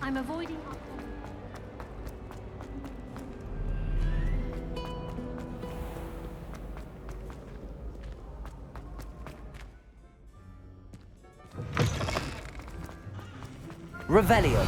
I'm avoiding... Revelio.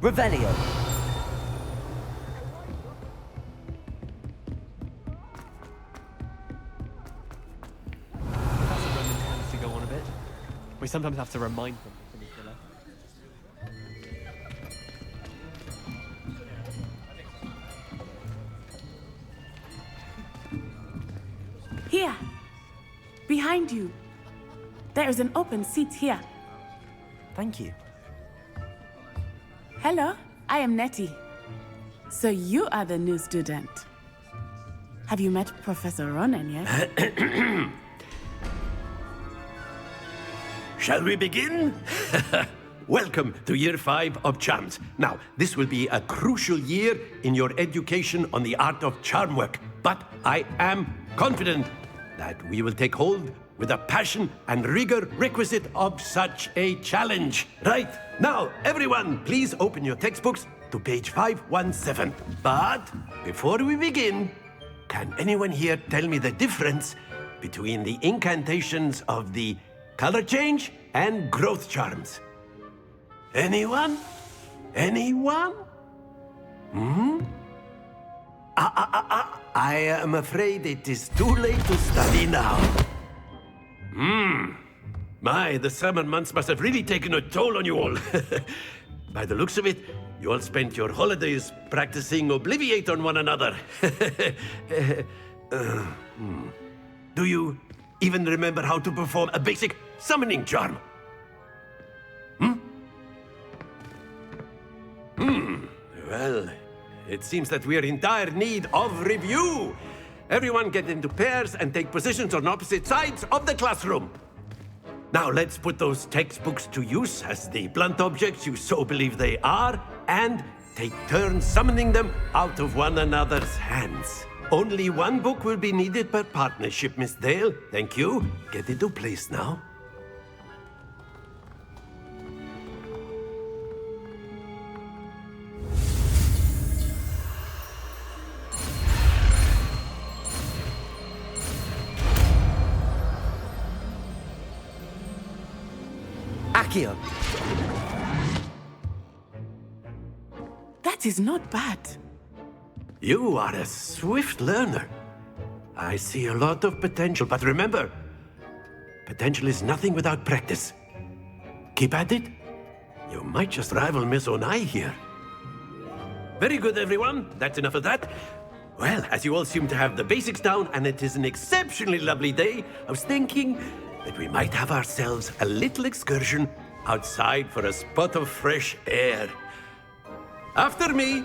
Revelio. Professor Ronen tends to go on a bit. We sometimes have to remind them to finish the lesson. Here! Behind you! There is an open seat here. Thank you. Hello, I am Nettie. So you are the new student. Have you met Professor Ronen yet? Shall we begin? Welcome to Year 5 of Charms. Now, this will be a crucial year in your education on the art of charm work, but I am confident that we will take hold with the passion and rigor requisite of such a challenge. Right, now, everyone, please open your textbooks to page 517. But before we begin, can anyone here tell me the difference between the incantations of the color change and growth charms? Anyone? Anyone? I am afraid it is too late to study now. My, the summer months must have really taken a toll on you all. By the looks of it, you all spent your holidays practicing Obliviate on one another. Do you even remember how to perform a basic summoning charm? Well, it seems that we are in dire need of review. Everyone get into pairs and take positions on opposite sides of the classroom. Now let's put those textbooks to use as the blunt objects you so believe they are, and take turns summoning them out of one another's hands. Only one book will be needed per partnership, Miss Dale. Thank you. Get into place now. Accio. That is not bad. You are a swift learner. I see a lot of potential, but remember, potential is nothing without practice. Keep at it. You might just rival Miss Onai here. Very good, everyone. That's enough of that. Well, as you all seem to have the basics down, and it is an exceptionally lovely day, I was thinking that we might have ourselves a little excursion outside for a spot of fresh air. After me.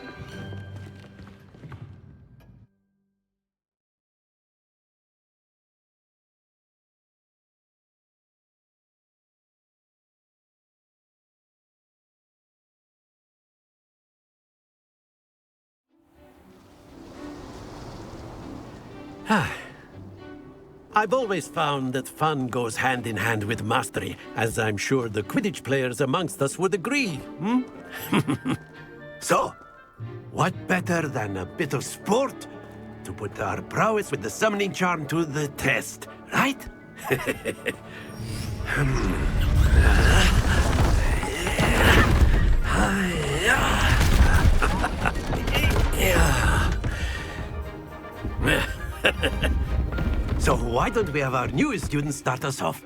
I've always found that fun goes hand in hand with mastery, as I'm sure the Quidditch players amongst us would agree. So, what better than a bit of sport to put our prowess with the summoning charm to the test, right? So why don't we have our newest student start us off?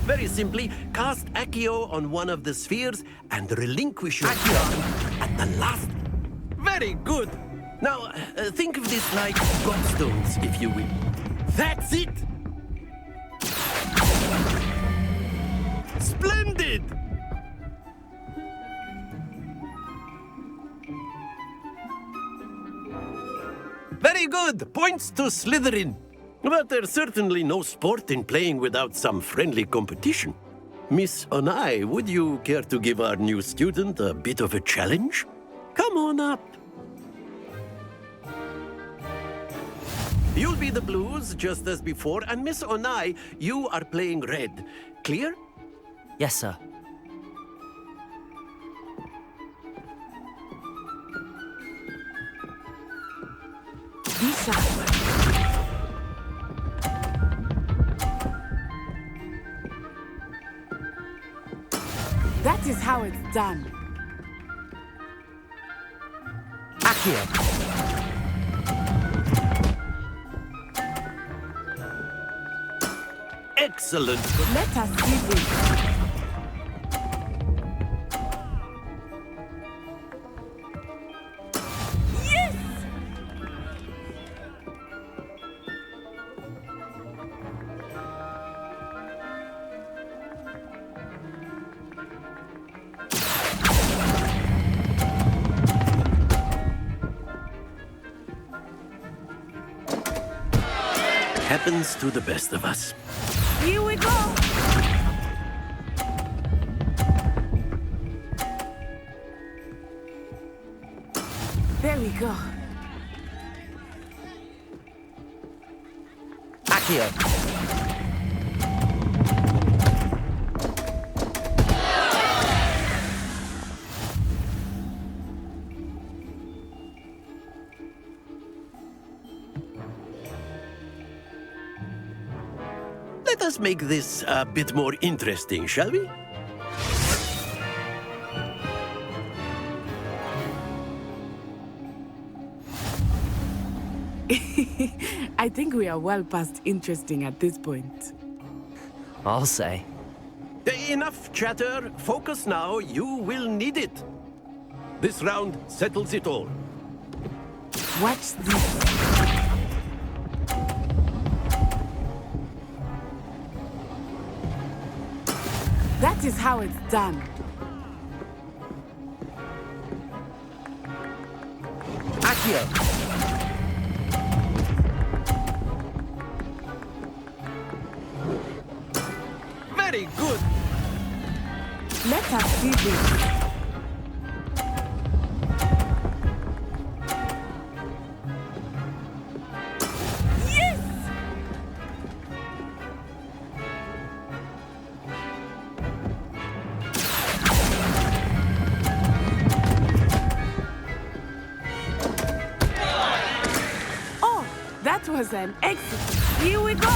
Very simply, cast Accio on one of the spheres and relinquish your charm at the last. Very good. Now, think of this like gobstones, if you will. That's it! Splendid! Very good! Points to Slytherin. But there's certainly no sport in playing without some friendly competition. Miss Onai, would you care to give our new student a bit of a challenge? Come on up. You'll be the blues, just as before, and Miss Onai, you are playing red. Clear? Yes, sir. Be sharp. That is how it's done. Accio. Excellent. Let us see this. Yes! Happens to the best of us. Here we go. There we go. Accio. Let us make this a bit more interesting, shall we? I think we are well past interesting at this point. I'll say. Enough chatter. Focus now. You will need it. This round settles it all. Watch this. That is how it's done. Accio. Very good. Let us see this. Yes! Oh, that was an exit. Here we go.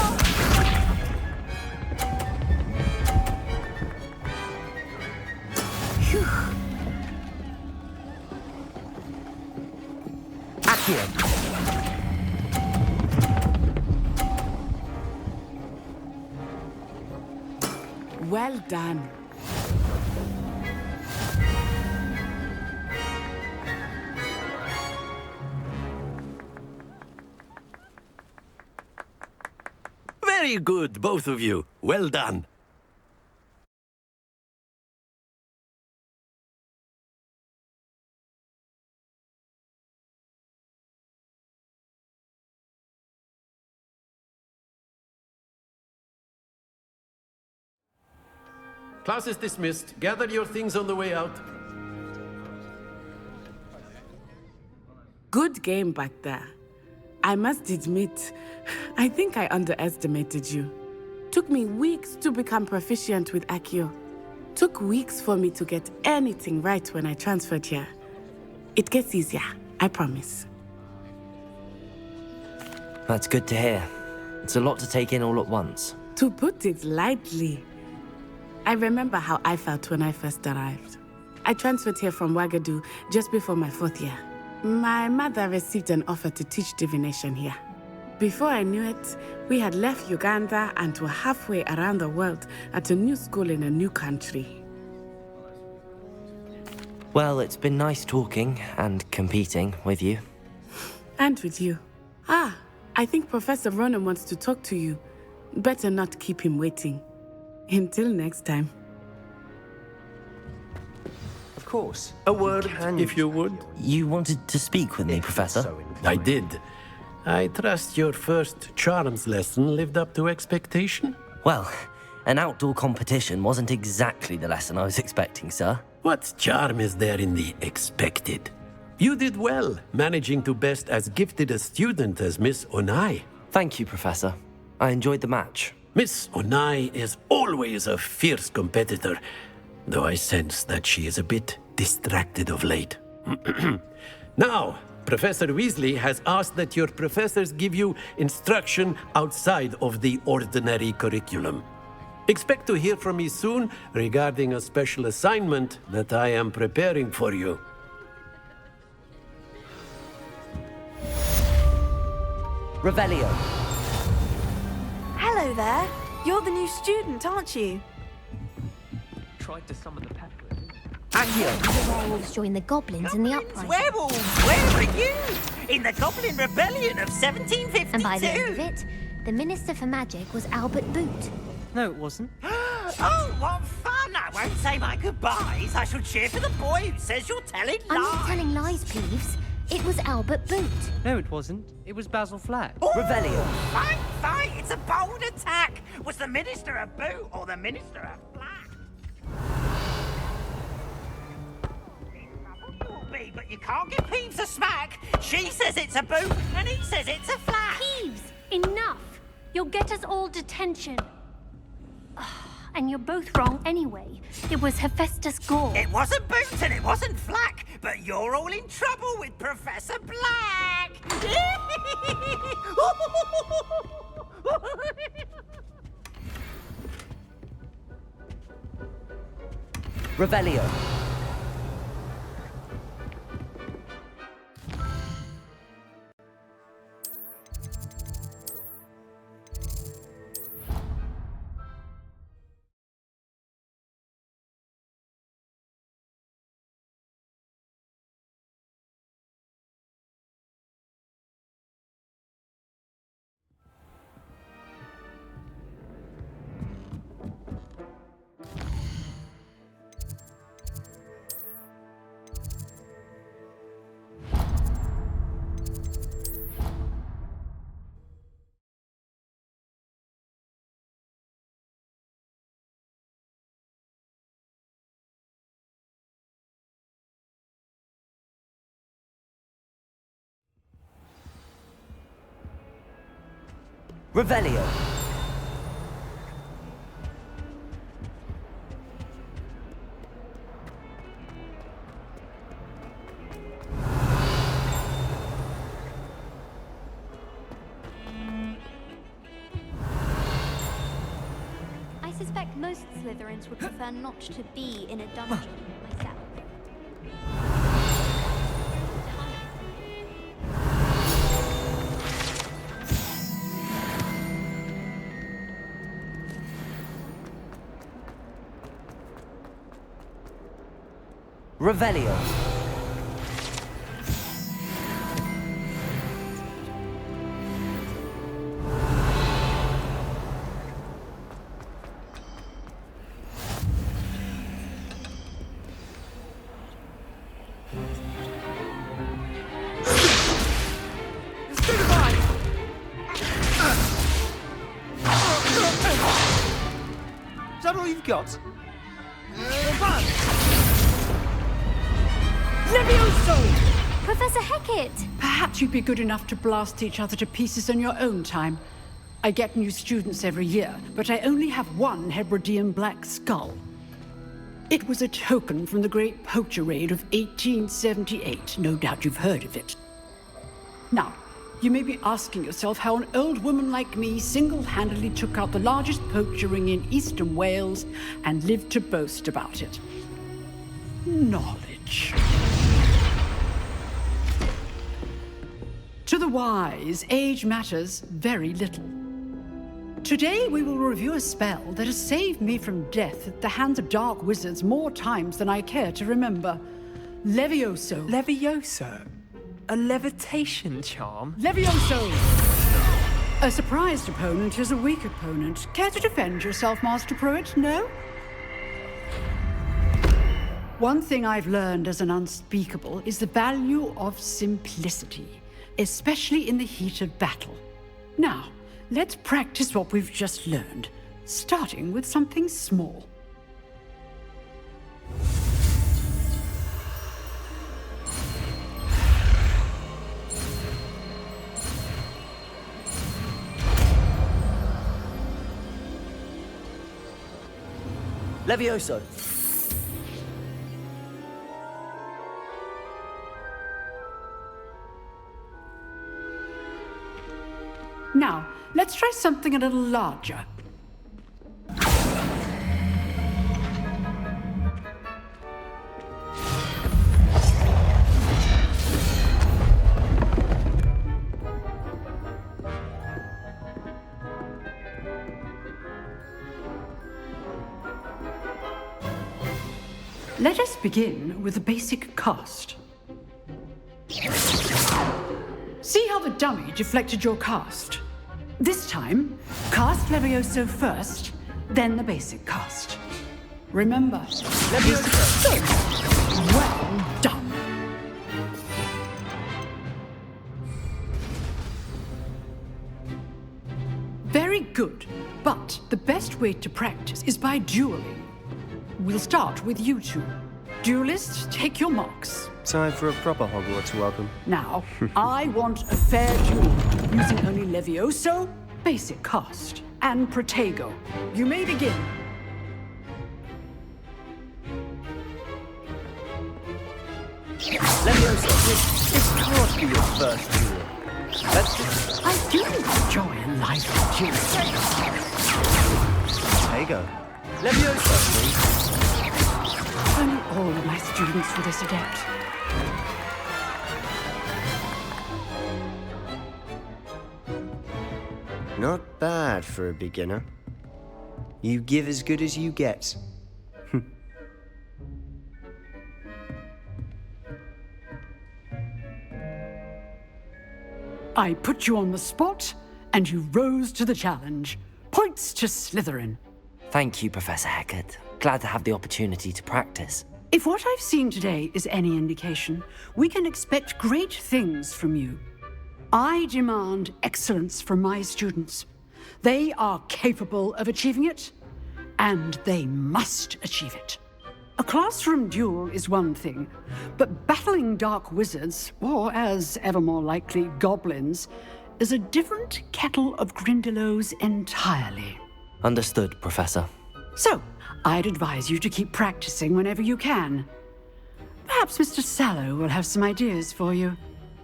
Phew. Accio. Well done. Very good, both of you. Well done. Class is dismissed. Gather your things on the way out. Good game back there. I must admit, I think I underestimated you. Took me weeks to become proficient with Accio. Took weeks for me to get anything right when I transferred here. It gets easier, I promise. That's good to hear. It's a lot to take in all at once. To put it lightly, I remember how I felt when I first arrived. I transferred here from Ouagadougou just before my 4th year. My mother received an offer to teach divination here. Before I knew it, we had left Uganda and were halfway around the world at a new school in a new country. Well, it's been nice talking and competing with you. And with you. Ah, I think Professor Ronen wants to talk to you. Better not keep him waiting. Until next time. Of course. A word, if you would. You wanted to speak with me, Professor? I did. I trust your first charms lesson lived up to expectation? Well, an outdoor competition wasn't exactly the lesson I was expecting, sir. What charm is there in the expected? You did well, managing to best as gifted a student as Miss Onai. Thank you, Professor. I enjoyed the match. Miss Onai is always a fierce competitor, though I sense that she is a bit distracted of late. Now, Professor Weasley has asked that your professors give you instruction outside of the ordinary curriculum. Expect to hear from me soon regarding a special assignment that I am preparing for you. Revelio. Hello there. You're the new student, aren't you? Tried to summon the pepper. The werewolves joined the goblins in the uprising. Werewolves, where were you? In the Goblin Rebellion of 1752? And by the end of it, the Minister for Magic was Albert Boot. No, it wasn't. Oh, what fun! I won't say my goodbyes. I shall cheer for the boy who says you're telling lies. I'm not telling lies, Peeves. It was Albert Boot. No, it wasn't. It was Basil Flack. Oh, Revelio. Fight, fight! It's a bold attack. Was the Minister a boot or the Minister a flack? But you can't give Peeves a smack. She says it's a boot, and he says it's a flack. Peeves, enough! You'll get us all detention. And you're both wrong anyway. It was Hephaestus Gore. It wasn't boot and it wasn't flack, but you're all in trouble with Professor Black. Revelio. Revelio. I suspect most Slytherins would prefer not to be in a dungeon myself. Revelio. Is that all you've got? Professor Hecat! Perhaps you'd be good enough to blast each other to pieces in your own time. I get new students every year, but I only have one Hebridean black skull. It was a token from the Great Poacher Raid of 1878. No doubt you've heard of it. Now, you may be asking yourself how an old woman like me single-handedly took out the largest poacher ring in eastern Wales and lived to boast about it. Knowledge. To the wise, age matters very little. Today we will review a spell that has saved me from death at the hands of dark wizards more times than I care to remember. Levioso. Levioso? A levitation charm? Levioso! A surprised opponent is a weak opponent. Care to defend yourself, Master Pruitt? No? One thing I've learned as an unspeakable is the value of simplicity, especially in the heat of battle. Now, let's practice what we've just learned, starting with something small. Levioso. Now, let's try something a little larger. Let us begin with the basic cast. See how the dummy deflected your cast? This time, cast Levioso first, then the basic cast. Remember, Levioso. Well done. Very good, but the best way to practice is by dueling. We'll start with you two. Duelists, take your marks. Time for a proper Hogwarts welcome. Now, I want a fair duel, using only Levioso, basic cast, and Protego. You may begin. Levioso, this can't be your first duel. I do enjoy a lively duel. There you go. Levioso, please. Only all of my students were this adept. Not bad for a beginner. You give as good as you get. I put you on the spot, and you rose to the challenge. Points to Slytherin. Thank you, Professor Hecat. Glad to have the opportunity to practice. If what I've seen today is any indication, we can expect great things from you. I demand excellence from my students. They are capable of achieving it, and they must achieve it. A classroom duel is one thing, but battling dark wizards, or as ever more likely, goblins, is a different kettle of Grindylows entirely. Understood, Professor. So, I'd advise you to keep practicing whenever you can. Perhaps Mr. Sallow will have some ideas for you.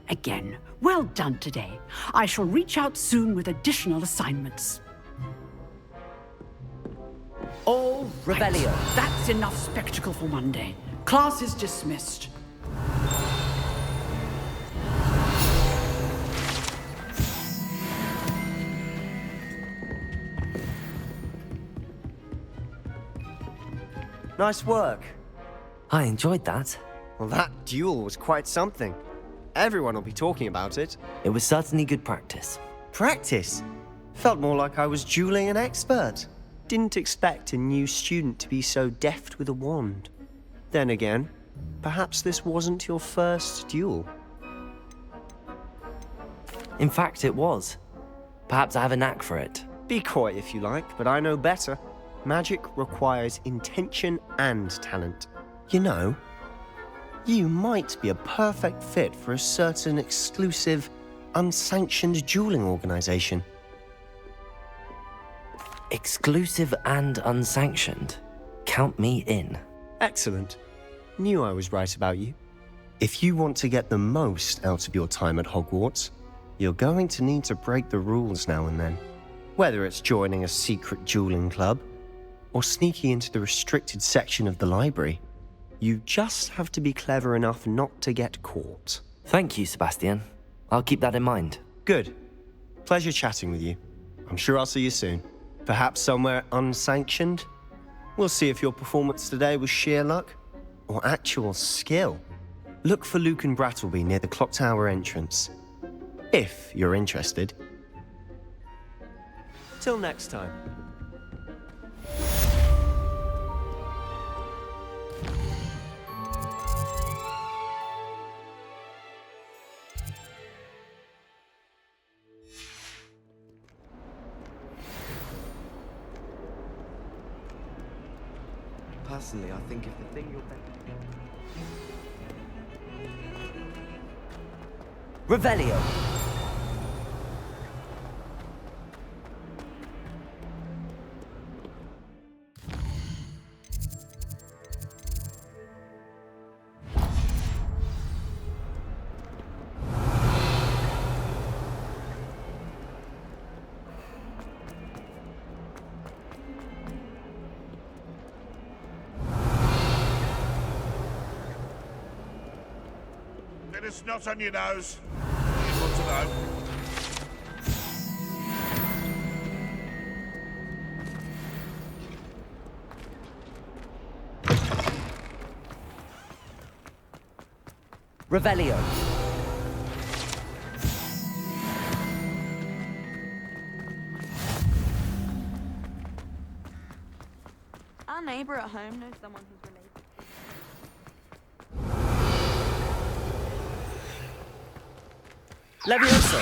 Again, well done today. I shall reach out soon with additional assignments. All Revelio. That's enough spectacle for one day. Class is dismissed. Nice work. I enjoyed that. Well, that duel was quite something. Everyone will be talking about it. It was certainly good practice. Practice? Felt more like I was dueling an expert. Didn't expect a new student to be so deft with a wand. Then again, perhaps this wasn't your first duel. In fact, it was. Perhaps I have a knack for it. Be coy if you like, but I know better. Magic requires intention and talent. You know, you might be a perfect fit for a certain exclusive, unsanctioned dueling organization. Exclusive and unsanctioned. Count me in. Excellent. Knew I was right about you. If you want to get the most out of your time at Hogwarts, you're going to need to break the rules now and then. Whether it's joining a secret dueling club, or sneaking into the restricted section of the library, you just have to be clever enough not to get caught. Thank you, Sebastian. I'll keep that in mind. Good. Pleasure chatting with you. I'm sure I'll see you soon. Perhaps somewhere unsanctioned? We'll see if your performance today was sheer luck or actual skill. Look for Luke and Brattleby near the clock tower entrance. If you're interested. Till next time. Personally, I think if the thing you're... Revelio. It's not on your nose. You want to know? Revelio. Our neighbour at home knows someone who's related. Levioso.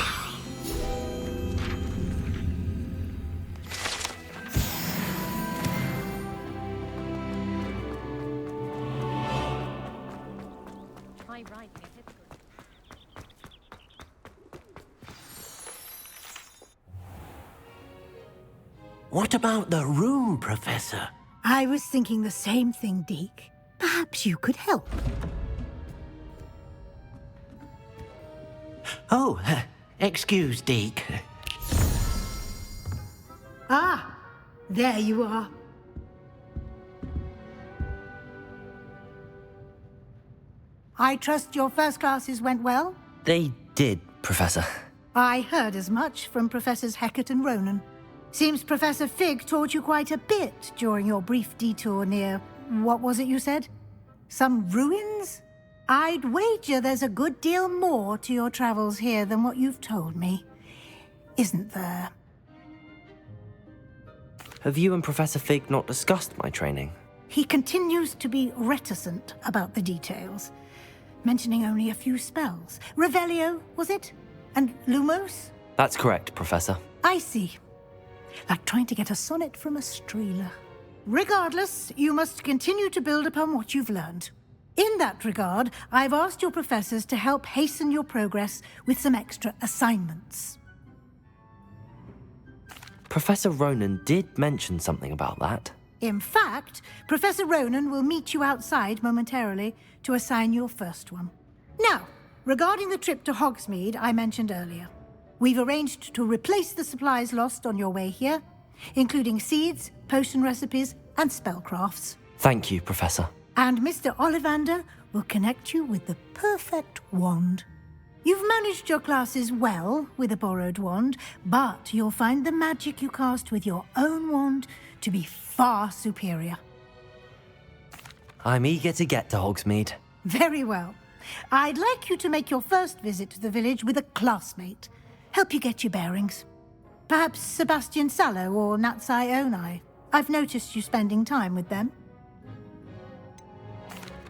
What about the room, Professor? I was thinking the same thing, Deke. Perhaps you could help. Oh, excuse, Deke. Ah, there you are. I trust your first classes went well? They did, Professor. I heard as much from Professors Hecat and Ronen. Seems Professor Fig taught you quite a bit during your brief detour near... what was it you said? Some ruins? I'd wager there's a good deal more to your travels here than what you've told me. Isn't there? Have you and Professor Fig not discussed my training? He continues to be reticent about the details, mentioning only a few spells. Revelio, was it? And Lumos? That's correct, Professor. I see. Like trying to get a sonnet from a streeler. Regardless, you must continue to build upon what you've learned. In that regard, I've asked your professors to help hasten your progress with some extra assignments. Professor Ronen did mention something about that. In fact, Professor Ronen will meet you outside momentarily to assign your first one. Now, regarding the trip to Hogsmeade I mentioned earlier, we've arranged to replace the supplies lost on your way here, including seeds, potion recipes, and spellcrafts. Thank you, Professor. And Mr. Ollivander will connect you with the perfect wand. You've managed your classes well with a borrowed wand, but you'll find the magic you cast with your own wand to be far superior. I'm eager to get to Hogsmeade. Very well. I'd like you to make your first visit to the village with a classmate. Help you get your bearings. Perhaps Sebastian Sallow or Natsai Onai. I've noticed you spending time with them.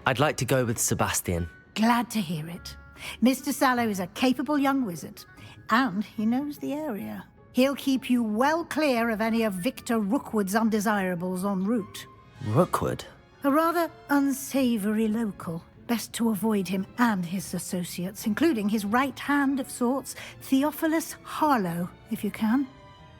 I'd like to go with Sebastian. Glad to hear it. Mr. Sallow is a capable young wizard, and he knows the area. He'll keep you well clear of any of Victor Rookwood's undesirables en route. Rookwood? A rather unsavory local. Best to avoid him and his associates, including his right hand of sorts, Theophilus Harlow, if you can.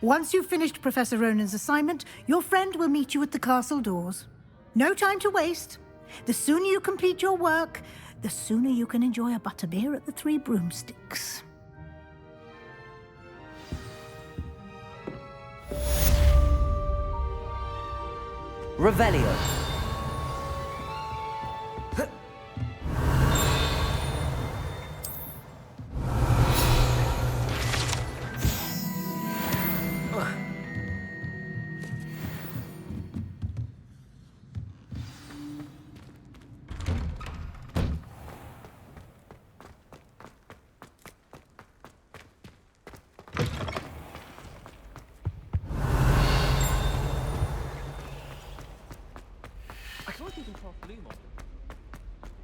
Once you've finished Professor Ronen's assignment, your friend will meet you at the castle doors. No time to waste. The sooner you complete your work, the sooner you can enjoy a butterbeer at the Three Broomsticks. Revelio.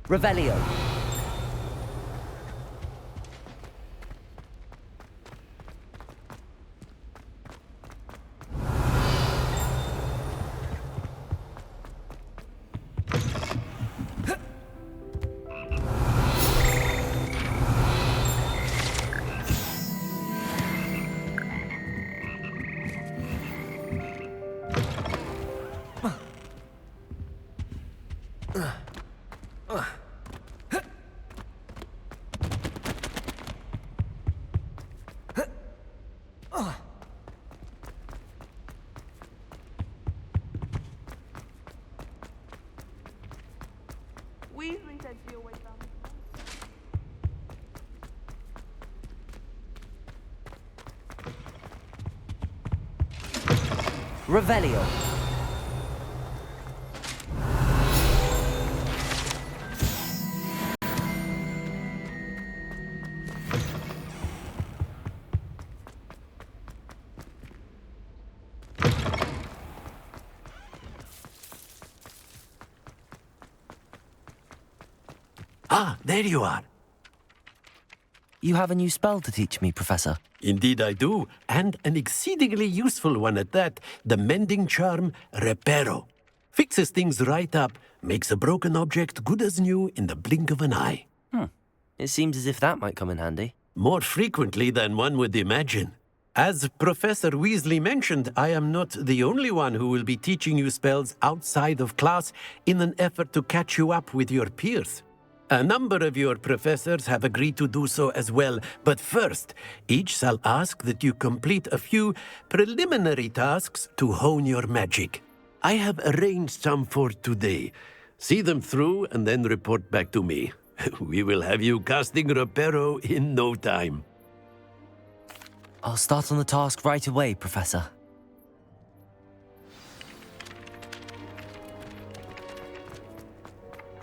Revelio. Weasley said she always found Revelio. Ah, there you are. You have a new spell to teach me, Professor. Indeed I do, and an exceedingly useful one at that. The mending charm, Reparo. Fixes things right up, makes a broken object good as new in the blink of an eye. It seems as if that might come in handy. More frequently than one would imagine. As Professor Weasley mentioned, I am not the only one who will be teaching you spells outside of class in an effort to catch you up with your peers. A number of your professors have agreed to do so as well, but first, each shall ask that you complete a few preliminary tasks to hone your magic. I have arranged some for today. See them through and then report back to me. We will have you casting Reparo in no time. I'll start on the task right away, Professor.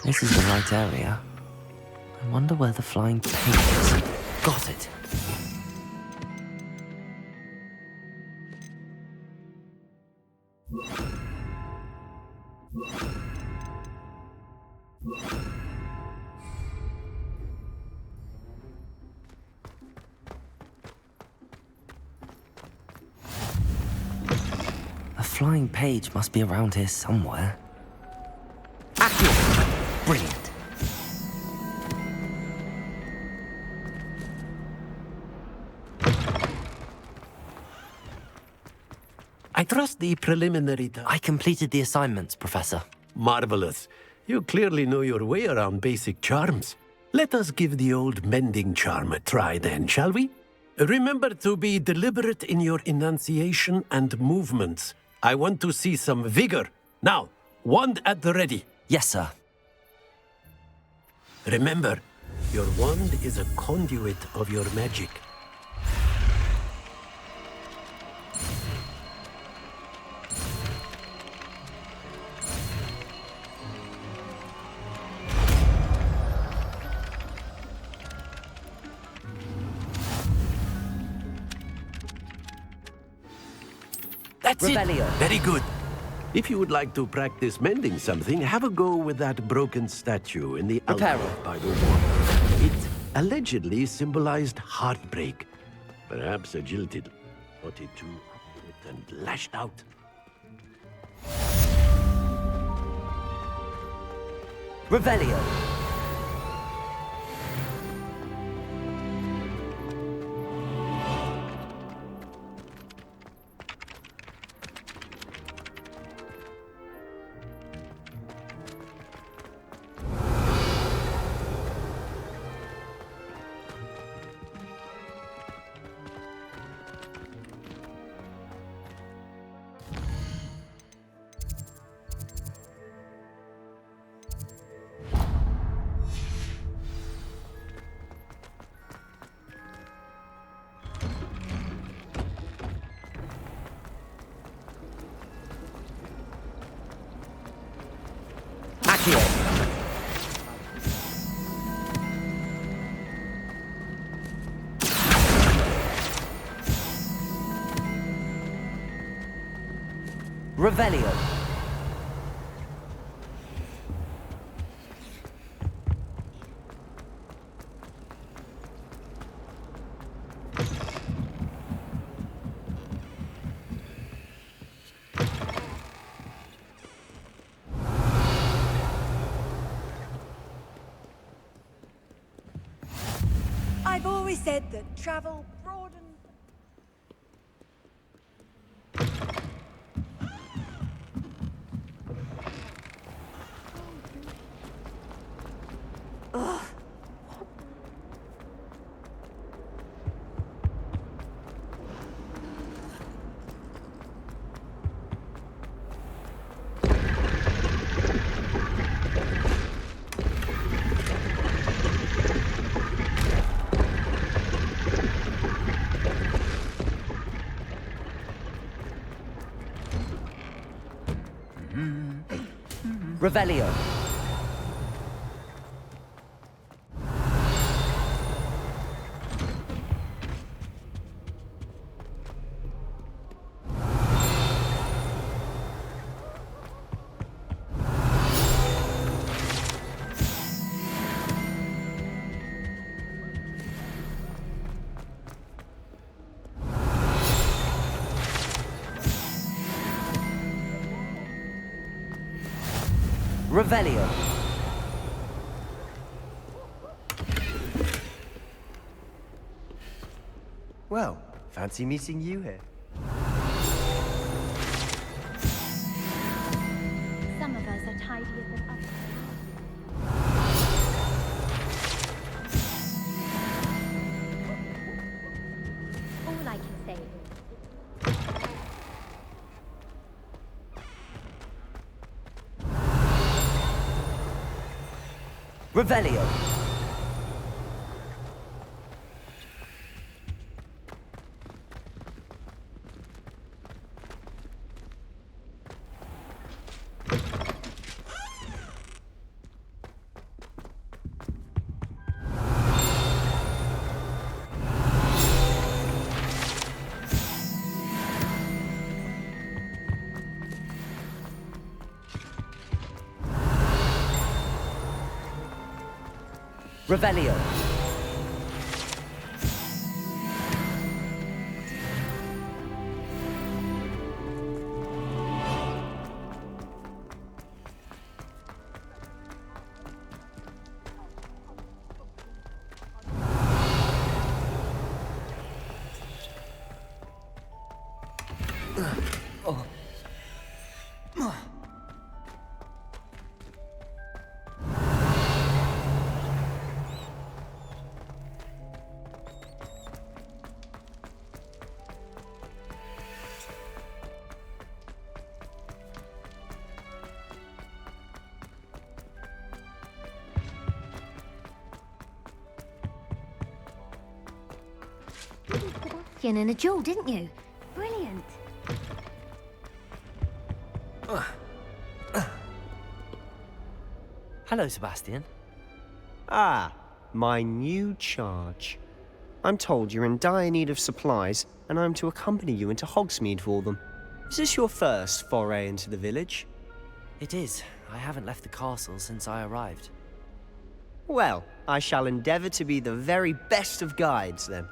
This is the right area. I wonder where the flying pig is. Got it. A flying page must be around here somewhere. Accurate! Brilliant. I trust the preliminary I completed the assignments, Professor. Marvelous. You clearly know your way around basic charms. Let us give the old mending charm a try then, shall we? Remember to be deliberate in your enunciation and movements. I want to see some vigor. Now, wand at the ready. Yes, sir. Remember, your wand is a conduit of your magic. That's Revelio. it. Very good. If you would like to practice mending something, have a go with that broken statue in the alcove by the wall. It allegedly symbolized heartbreak. Perhaps a jilted, naughty too, and lashed out. Revelio. Revelio. always said that travel broadens. Ugh. Revelio. Revelio. Well, fancy meeting you here. Some of us are tidier than others. All I can say is Revelio. Revelio. Oh. Sebastian in a jewel, didn't you? Brilliant. Hello, Sebastian. Ah, my new charge. I'm told you're in dire need of supplies, and I'm to accompany you into Hogsmeade for them. Is this your first foray into the village? It is. I haven't left the castle since I arrived. Well, I shall endeavour to be the very best of guides, then.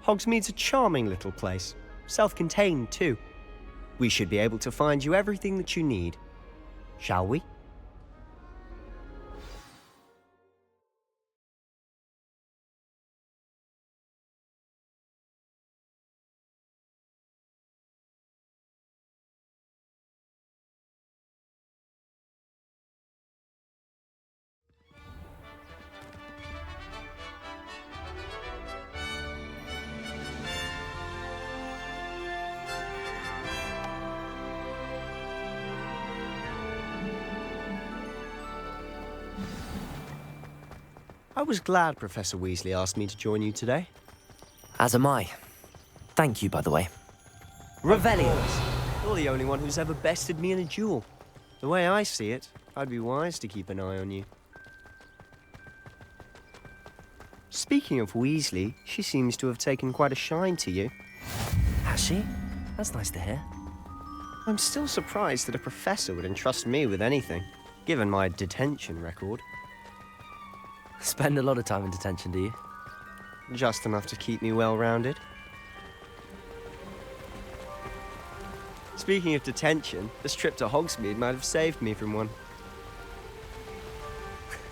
Hogsmeade's a charming little place, self-contained too. We should be able to find you everything that you need. Shall we? I was glad Professor Weasley asked me to join you today. As am I. Thank you, by the way. Revelio. You're the only one who's ever bested me in a duel. The way I see it, I'd be wise to keep an eye on you. Speaking of Weasley, she seems to have taken quite a shine to you. Has she? That's nice to hear. I'm still surprised that a professor would entrust me with anything, given my detention record. Spend a lot of time in detention, do you? Just enough to keep me well-rounded. Speaking of detention, this trip to Hogsmeade might have saved me from one.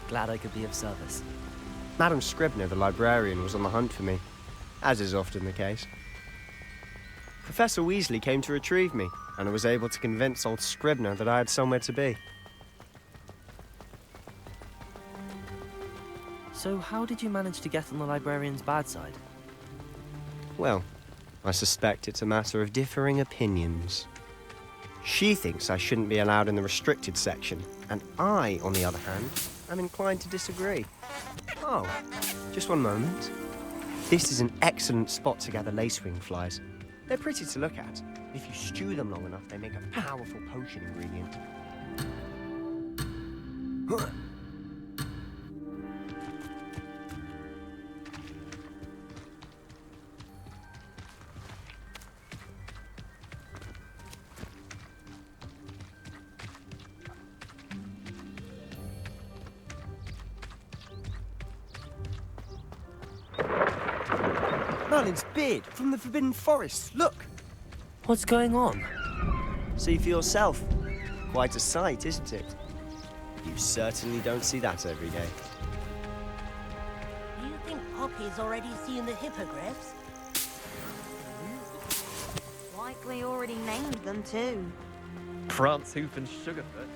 Glad I could be of service. Madam Scribner, the librarian, was on the hunt for me, as is often the case. Professor Weasley came to retrieve me, and I was able to convince old Scribner that I had somewhere to be. So how did you manage to get on the librarian's bad side? Well, I suspect it's a matter of differing opinions. She thinks I shouldn't be allowed in the restricted section, and I, on the other hand, am inclined to disagree. Oh, just one moment. This is an excellent spot to gather lacewing flies. They're pretty to look at. If you stew them long enough, they make a powerful potion ingredient. Merlin's beard from the Forbidden Forest. Look! What's going on? See for yourself. Quite a sight, isn't it? You certainly don't see that every day. Do you think Poppy's already seen the hippogriffs? Likely already named them too. Prance, Hoof, and Sugarfoot.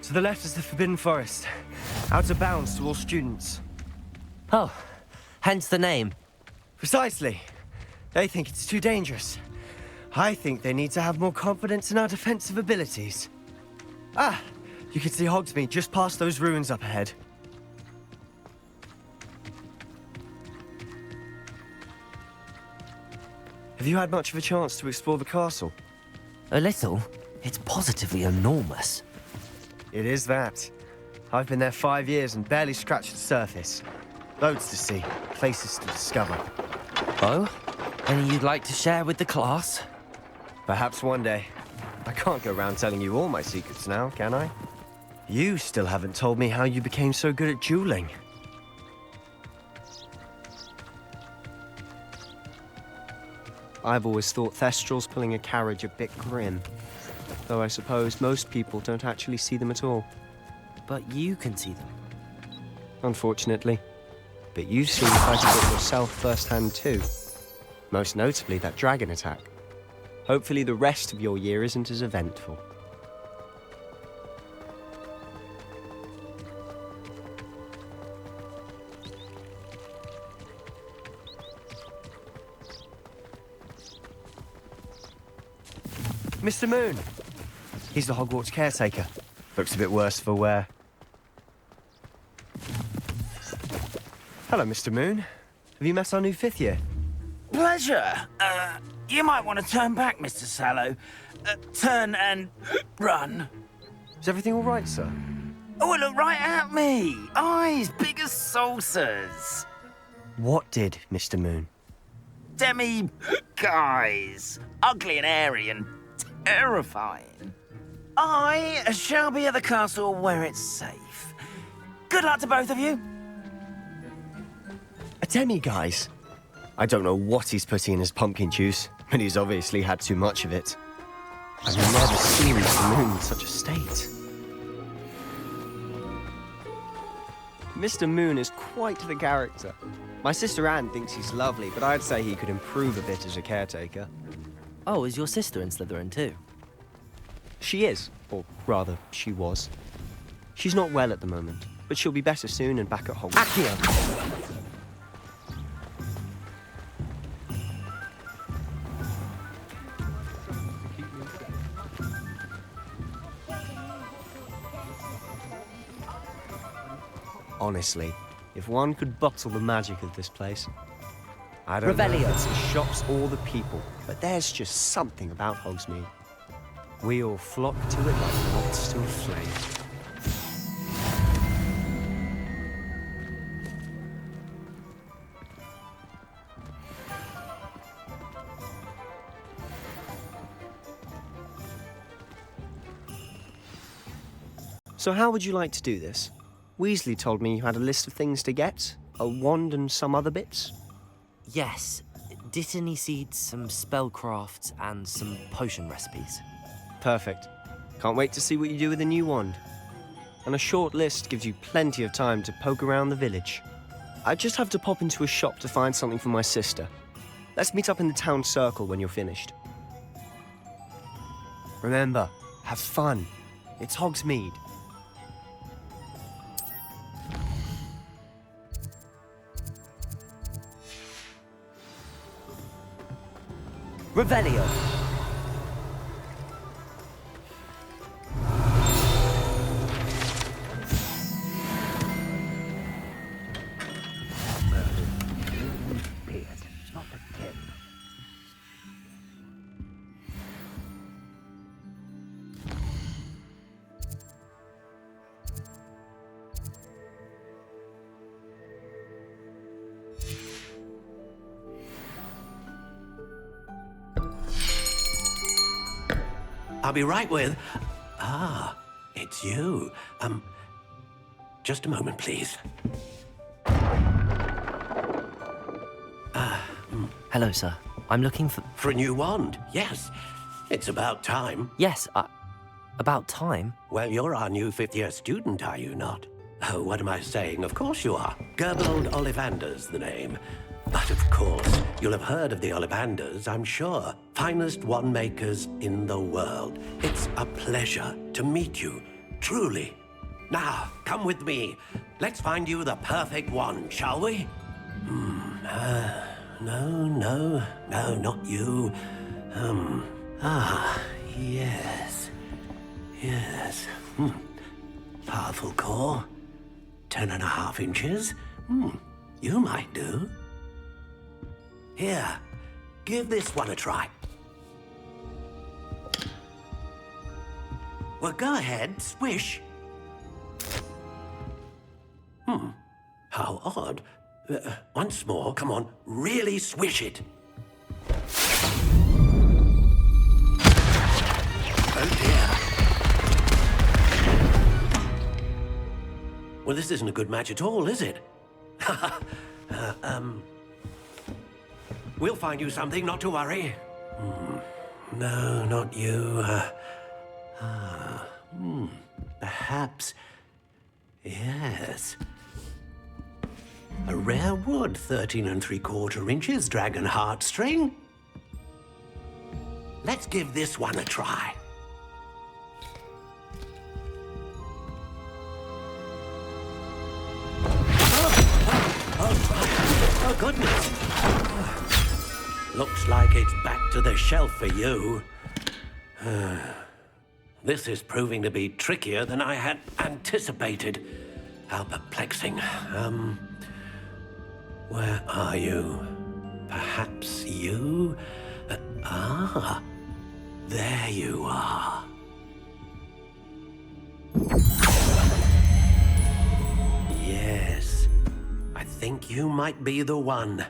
To the left is the Forbidden Forest. Out of bounds to all students. Oh, hence the name. Precisely. They think it's too dangerous. I think they need to have more confidence in our defensive abilities. Ah, you can see Hogsmeade just past those ruins up ahead. Have you had much of a chance to explore the castle? A little. It's positively enormous. It is that. I've been there 5 years and barely scratched the surface. Loads to see, places to discover. Oh? Any you'd like to share with the class? Perhaps one day. I can't go around telling you all my secrets now, can I? You still haven't told me how you became so good at dueling. I've always thought Thestrals pulling a carriage a bit grim. Though I suppose most people don't actually see them at all. But you can see them. Unfortunately. But you've seen quite a bit yourself firsthand too. Most notably that dragon attack. Hopefully the rest of your year isn't as eventful. Mr. Moon! He's the Hogwarts caretaker. Looks a bit worse for wear. Hello, Mr. Moon. Have you met our new 5th year? Pleasure. You might want to turn back, Mr. Sallow. Turn and run. Is everything all right, sir? Oh, look right at me. Eyes big as saucers. What did, Mr. Moon? Guys. Ugly and airy and terrifying. I shall be at the castle where it's safe. Good luck to both of you. A demi-guise? I don't know what he's putting in his pumpkin juice, but he's obviously had too much of it. I've never seen Mr. Moon in such a state. Mr. Moon is quite the character. My sister Anne thinks he's lovely, but I'd say he could improve a bit as a caretaker. Oh, is your sister in Slytherin too? She is, or rather, she was. She's not well at the moment, but she'll be better soon and back at Hogwarts. Accio! Honestly, if one could bottle the magic of this place. I don't know if it's the shops or the people, but there's just something about Hogsmeade. We all flock to it like moths to a flame. So how would you like to do this? Weasley told me you had a list of things to get, a wand and some other bits. Yes. Dittany seeds, some spellcrafts, and some potion recipes. Perfect. Can't wait to see what you do with the new wand. and a short list gives you plenty of time to poke around the village. I just have to pop into a shop to find something for my sister. Let's meet up in the town circle when you're finished. Remember, have fun. It's Hogsmeade. Revelio. I'll be right with... Ah, it's you. Just a moment, please. Hello, sir. I'm looking for... For a new wand, yes. It's about time. Yes, about time? Well, you're our new fifth-year student, are you not? Oh, what am I saying? Of course you are. Gerbold Ollivander's the name. But of course, you'll have heard of the Ollivanders, I'm sure. Finest wand makers in the world. It's a pleasure to meet you, truly. Now, come with me. Let's find you the perfect wand, shall we? No, not you. Yes. Powerful core. 10.5 inches. You might do. Here, give this one a try. Well, go ahead, swish. How odd. Once more, come on, really swish it. Oh dear. Well, this isn't a good match at all, is it? We'll find you something, not to worry. No, not you. Perhaps... Yes. A rare wood, 13 3/4 inches, dragon heartstring. Let's give this one a try. Oh goodness. Looks like it's back to the shelf for you. This is proving to be trickier than I had anticipated. How perplexing. Where are you? Perhaps you? There you are. Yes, I think you might be the one.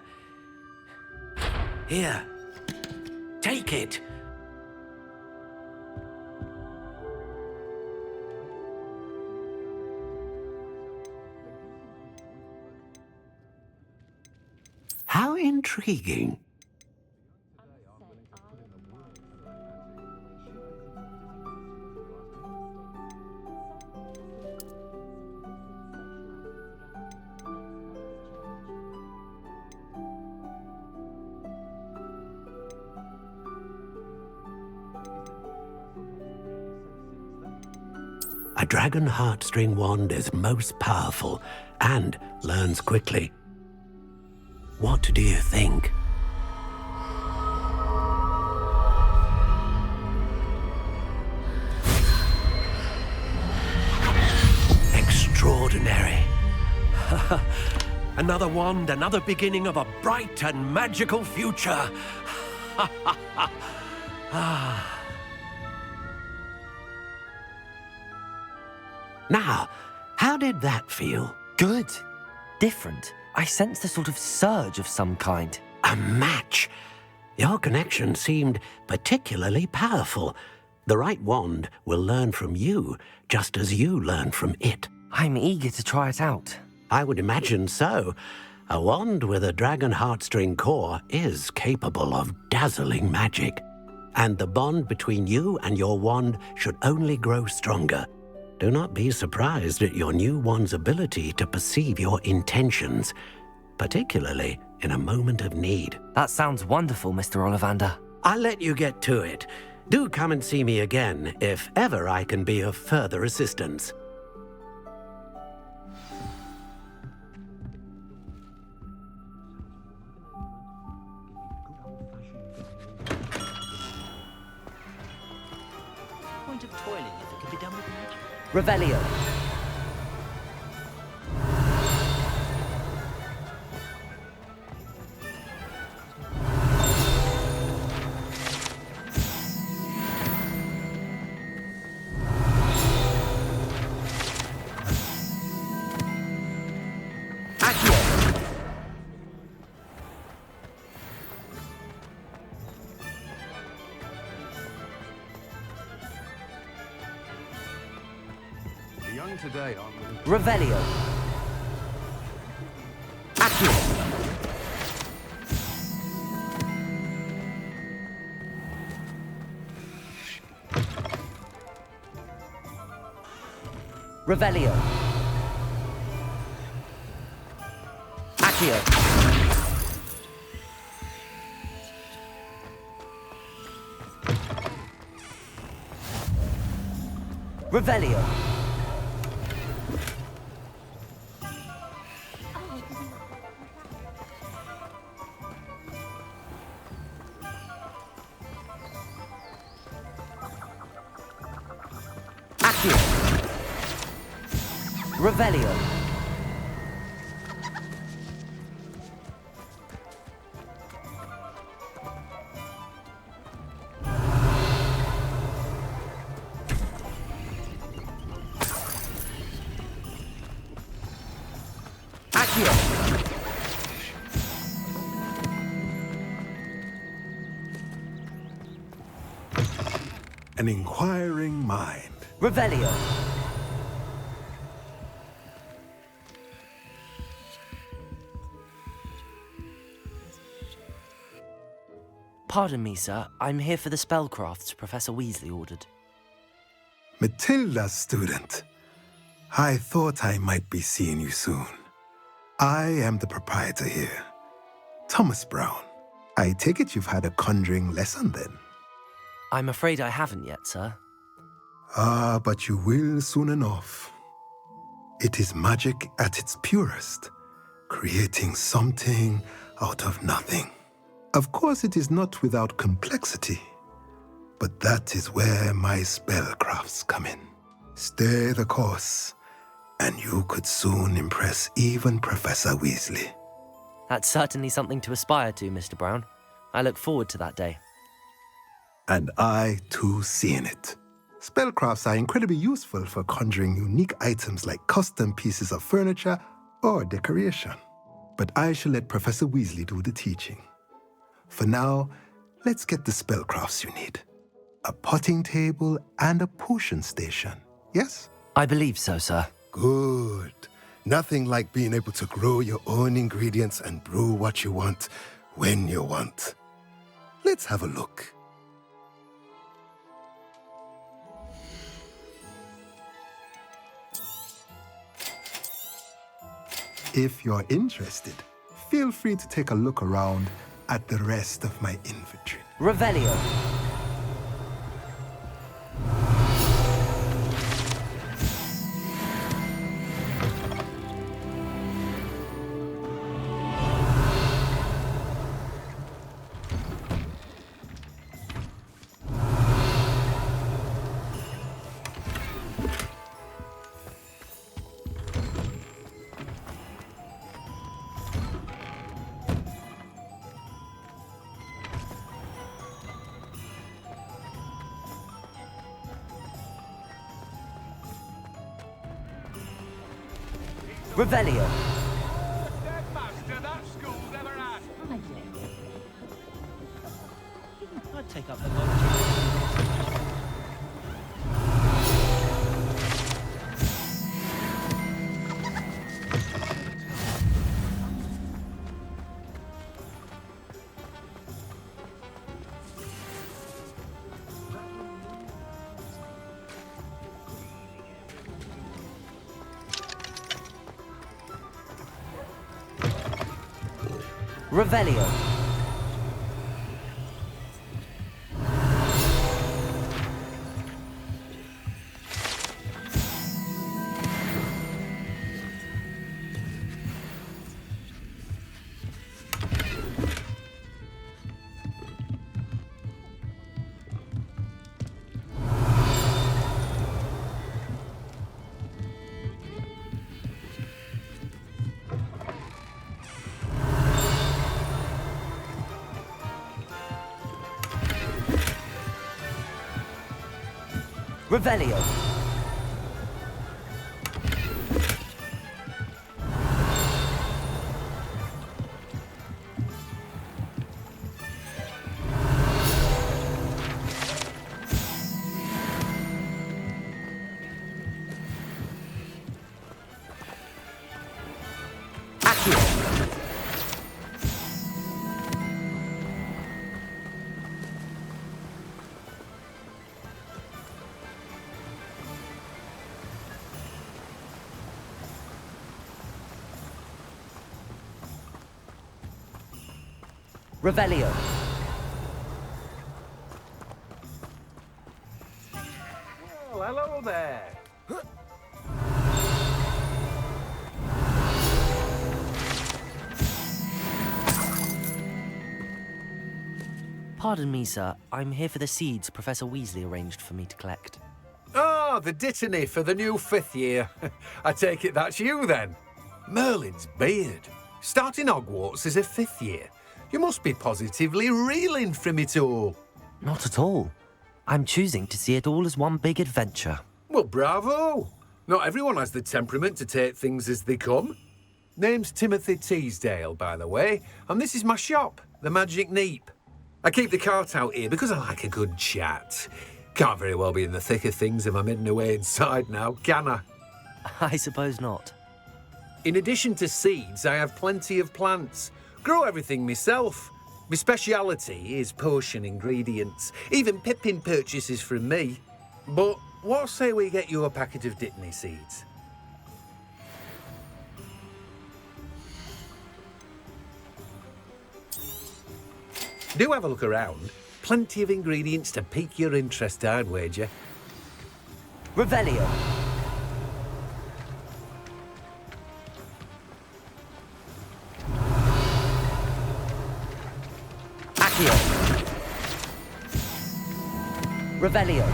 Here, take it. How intriguing. A dragon heartstring wand is most powerful and learns quickly. What do you think? Extraordinary. Another wand, another beginning of a bright and magical future. Now, how did that feel? Good. Different. I sensed a sort of surge of some kind. A match. Your connection seemed particularly powerful. The right wand will learn from you, just as you learn from it. I'm eager to try it out. I would imagine so. A wand with a dragon heartstring core is capable of dazzling magic. And the bond between you and your wand should only grow stronger. Do not be surprised at your new one's ability to perceive your intentions, particularly in a moment of need. That sounds wonderful, Mr. Ollivander. I'll let you get to it. Do come and see me again if ever I can be of further assistance. Point of toiling if it can be done with magic. Revelio. The young today aren't Revelio. Accio. Revelio. Accio. Revelio. Accio. Revelio. Accio. an inquiring mind. Revelio. Pardon me, sir. I'm here for the spellcrafts Professor Weasley ordered. Matilda's student. I thought I might be seeing you soon. I am the proprietor here, Thomas Brown. I take it you've had a conjuring lesson then? I'm afraid I haven't yet, sir. Ah, but you will soon enough. It is magic at its purest, creating something out of nothing. Of course, it is not without complexity, but that is where my spellcrafts come in. Stay the course, and you could soon impress even Professor Weasley. That's certainly something to aspire to, Mr. Brown. I look forward to that day. And I, too, see in it. Spellcrafts are incredibly useful for conjuring unique items like custom pieces of furniture or decoration. But I shall let Professor Weasley do the teaching. For now, let's get the spellcrafts you need. A potting table and a potion station, yes? I believe so, sir. Good. Nothing like being able to grow your own ingredients and brew what you want when you want. Let's have a look. If you're interested, feel free to take a look around at the rest of my inventory. Revelio. Revelio. I'd take up the volunteer. Revelio. Revelio. Revelio. Well, hello there. Pardon me, sir. I'm here for the seeds Professor Weasley arranged for me to collect. Ah, the dittany for the new 5th year. I take it that's you, then. Merlin's beard. Starting Hogwarts as a 5th year. You must be positively reeling from it all. Not at all. I'm choosing to see it all as one big adventure. Well, bravo. Not everyone has the temperament to take things as they come. Name's Timothy Teasdale, by the way, and this is my shop, the Magic Neep. I keep the cart out here because I like a good chat. Can't very well be in the thick of things if I'm hidden away inside now, can I? I suppose not. In addition to seeds, I have plenty of plants. Grow everything myself. My speciality is potion ingredients. Even Pippin purchases from me. But what say we get you a packet of dittany seeds? Do have a look around. Plenty of ingredients to pique your interest, I'd wager. Revelio. Revelio.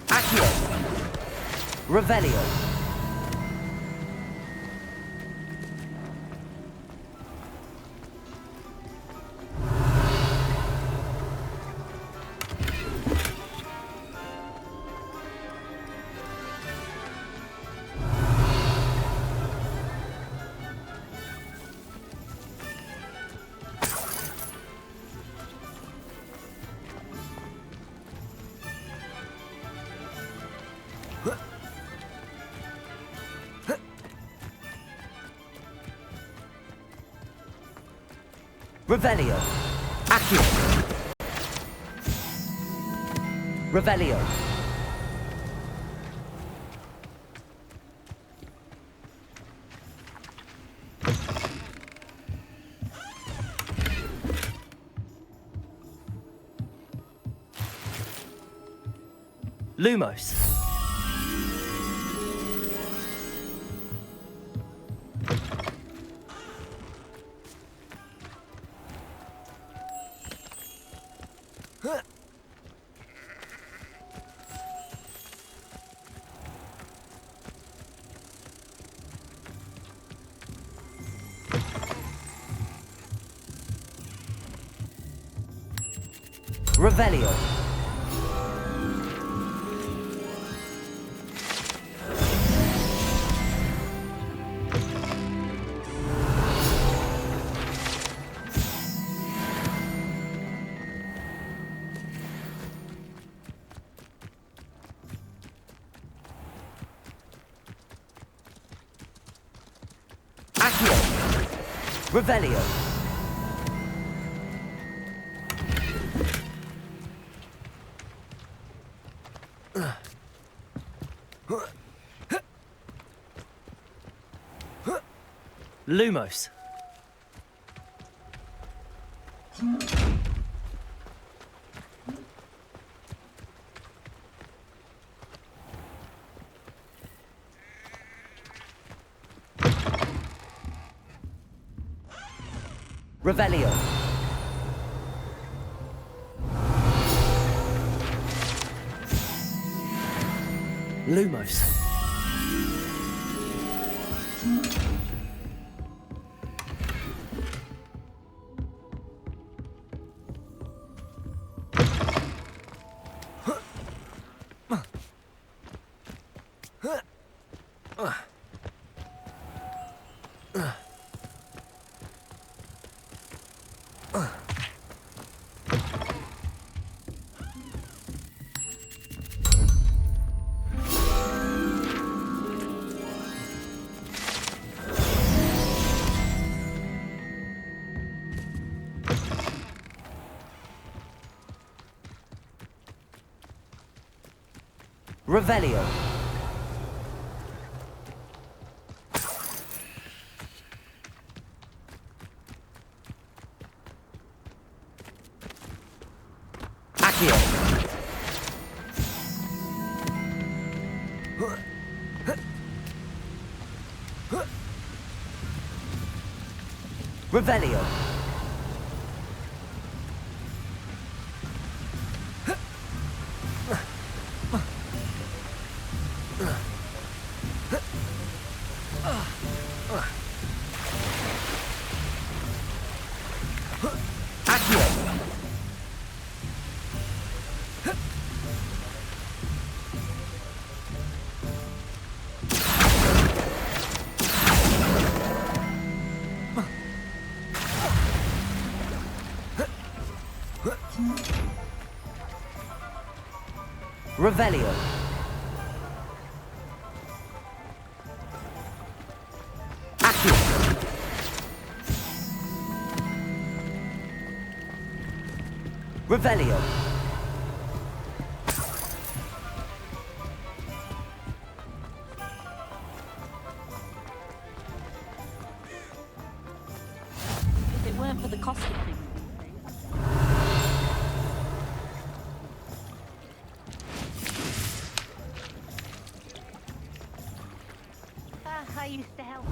Accio. Revelio. Revelio. Accio. Revelio. Lumos. Revelio. Accio. Revelio. Lumos. Revelio. Lumos. Revelio. Accio. Revelio. Revelio. Accio. Revelio. If it weren't for the cost of things. I used to help.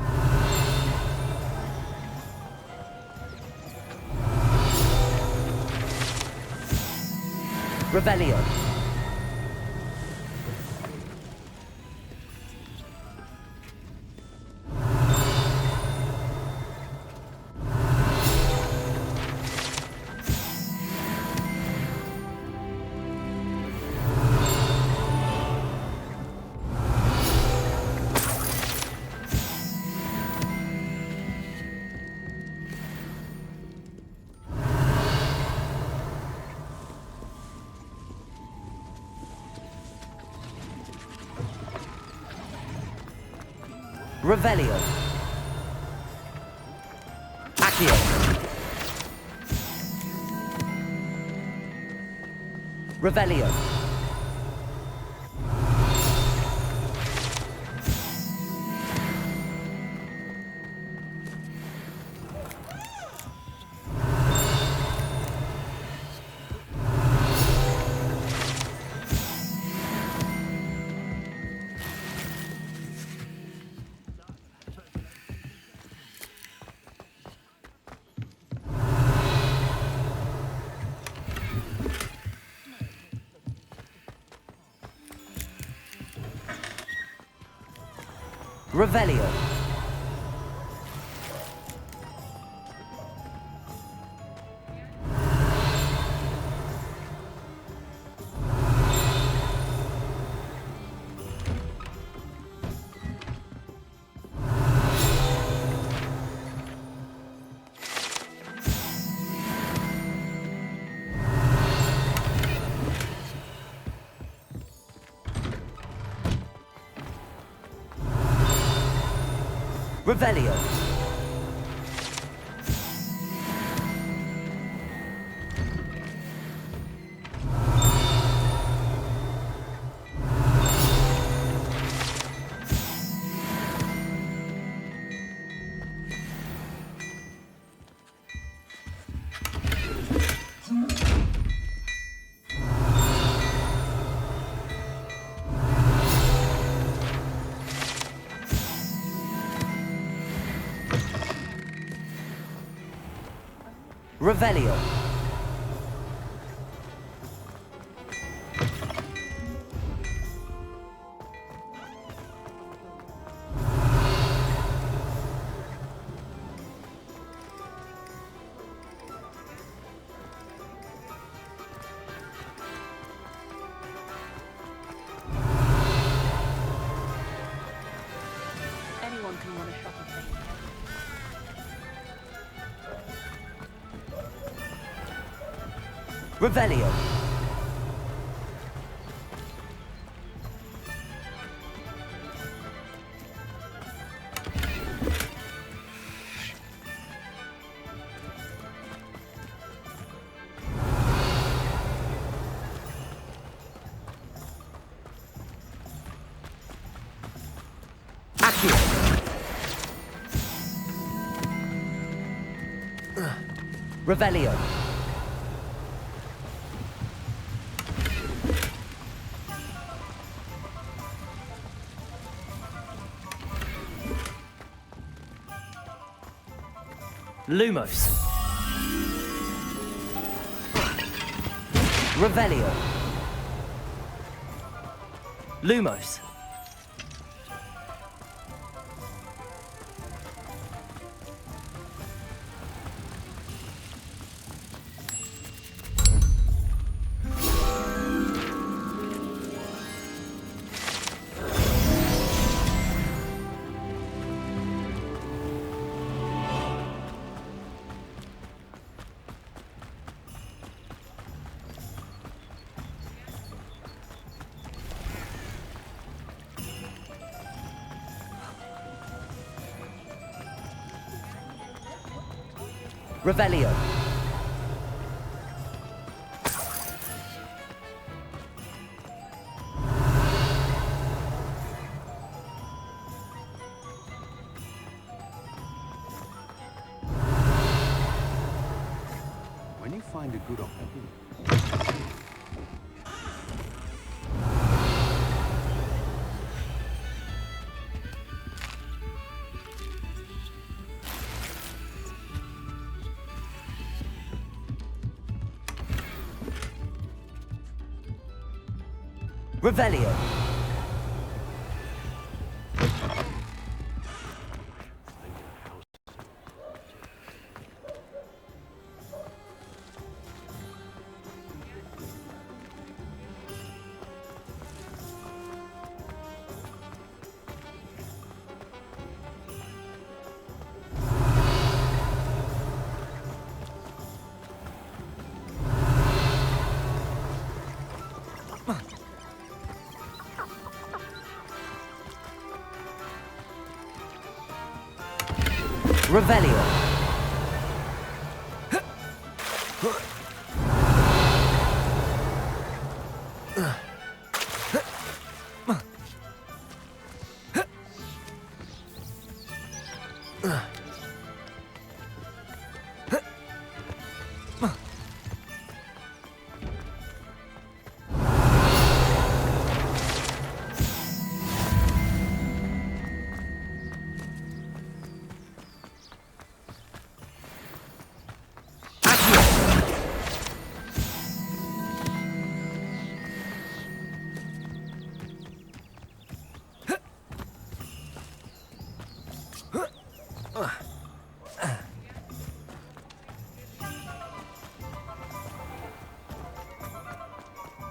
Revelio. Revelio. Accio. Revelio. Revelio. Revelio. Revelio. Anyone can run a shop of things. Revelio. Revelio. Lumos. Revelio. Lumos. Revelio. When you find a good opportunity. Revelio. Revelio.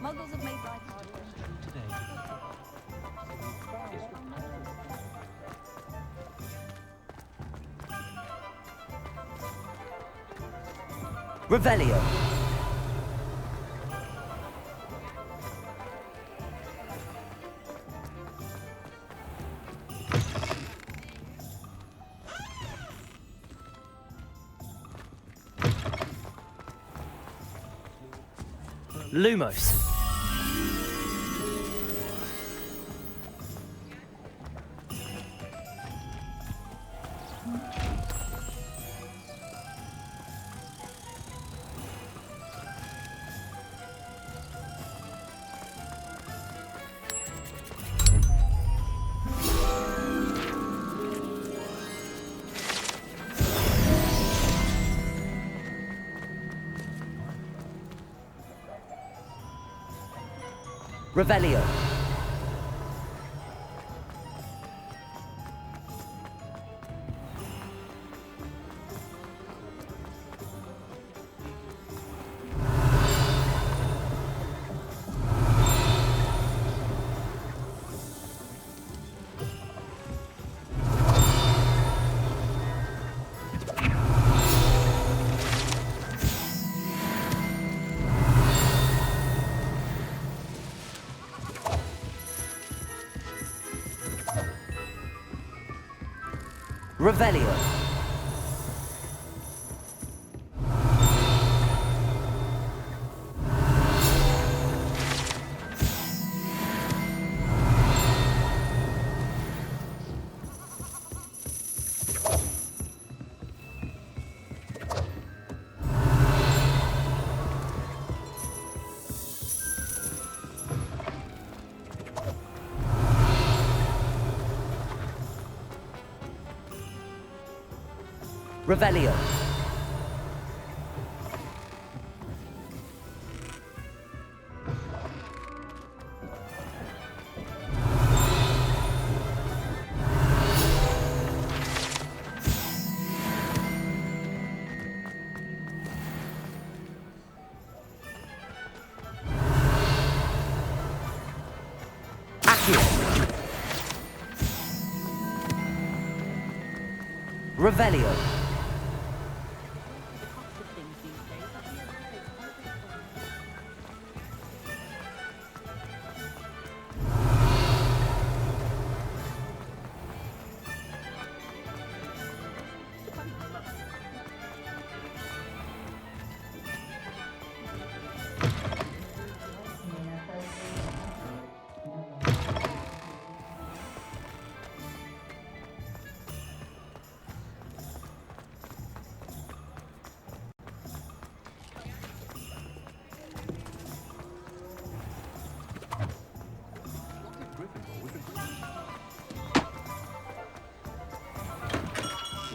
Muggles have made life harder. Revelio. Lumos. Revelio. Revelio. Revelio. Accio. Revelio.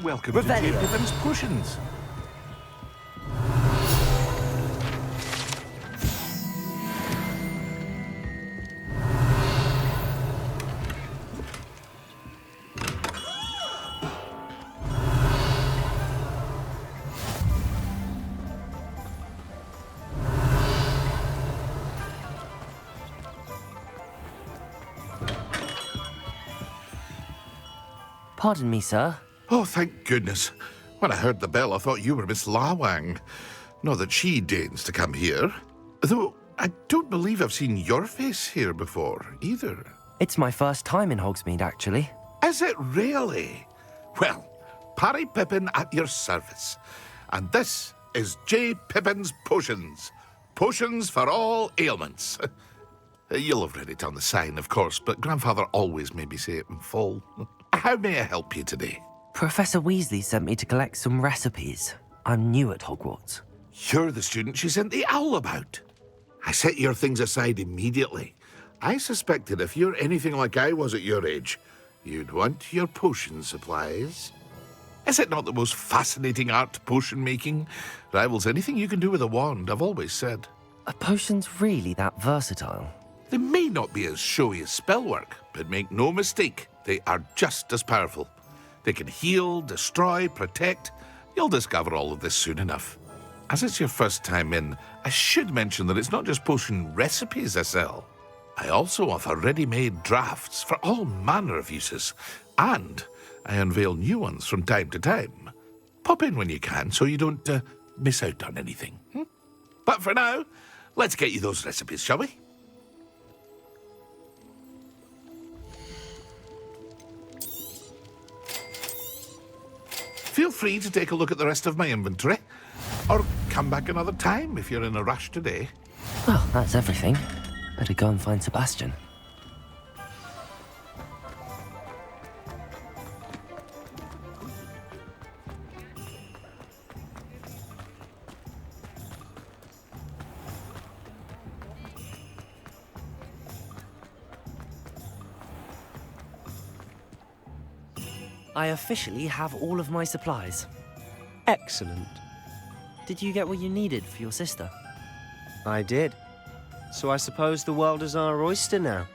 Welcome to J. Pippin's Potions. Pardon me, sir. Oh, thank goodness. When I heard the bell, I thought you were Miss Lawang. Not that she deigns to come here. Though, I don't believe I've seen your face here before, either. It's my first time in Hogsmeade, actually. Is it really? Well, Parry Pippin at your service. And this is J. Pippin's Potions. Potions for all ailments. You'll have read it on the sign, of course, but Grandfather always made me say it in full. How may I help you today? Professor Weasley sent me to collect some recipes. I'm new at Hogwarts. You're the student she sent the owl about. I set your things aside immediately. I suspected if you're anything like I was at your age, you'd want your potion supplies. Is it not the most fascinating art, potion making? Rivals anything you can do with a wand, I've always said. Are potions really that versatile? They may not be as showy as spellwork, but make no mistake, they are just as powerful. They can heal, destroy, protect. You'll discover all of this soon enough. As it's your first time in, I should mention that it's not just potion recipes I sell. I also offer ready-made drafts for all manner of uses, and I unveil new ones from time to time. Pop in when you can so you don't miss out on anything. But for now, let's get you those recipes, shall we? Feel free to take a look at the rest of my inventory, or come back another time if you're in a rush today. Well, that's everything. Better go and find Sebastian. I officially have all of my supplies. Excellent. Did you get what you needed for your sister? I did. So I suppose the world is our oyster now.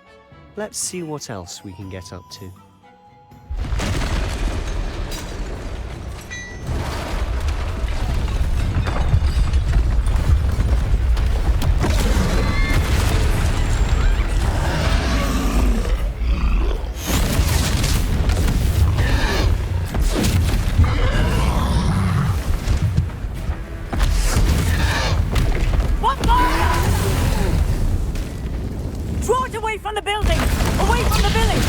Let's see what else we can get up to. From the building! Away from the village!